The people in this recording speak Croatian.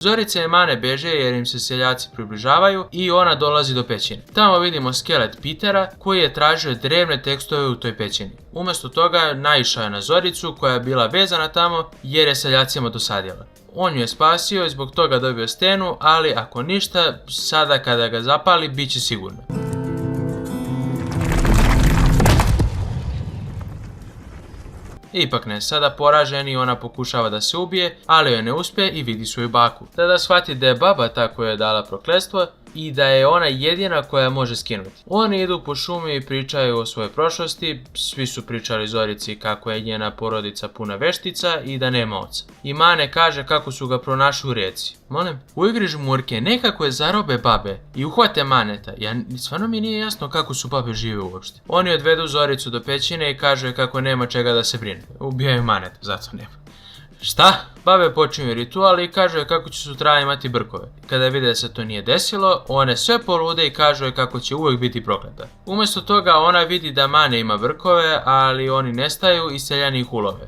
Zorica i Mane beže jer im se seljaci približavaju i ona dolazi do pećine. Tamo vidimo skelet Pitera koji je tražio drevne tekstove u toj pećini. Umjesto toga naišao je na Zoricu koja je bila vezana tamo jer je seljacima dosadila. On ju je spasio i zbog toga dobio stenu, ali ako ništa, sada kada ga zapali, bit će sigurno. Ipak ne, sada poraženi ona pokušava da se ubije, ali joj ne uspije i vidi svoju baku. Tada shvati da je baba ta koja je dala prokletstvo i da je ona jedina koja može skinuti. Oni idu po šumi i pričaju o svojoj prošlosti, svi su pričali Zorici kako je njena porodica puna veštica i da nema oca. I Mane kaže kako su ga pronašli u rijeci. Molim, u igri žmurke nekako je zarobe babe i uhvate Maneta. Stvarno mi nije jasno kako su babe žive uopšte. Oni odvedu Zoricu do pećine i kaže kako nema čega da se brine. Ubijaju Maneta, zato nema. Šta? Babe počinju ritual i kažu je kako će sutra imati brkove. Kada vide da se to nije desilo, one sve polude i kažu je kako će uvijek biti prokleta. Umjesto toga ona vidi da Mane ima brkove, ali oni nestaju i seljani ih ulove.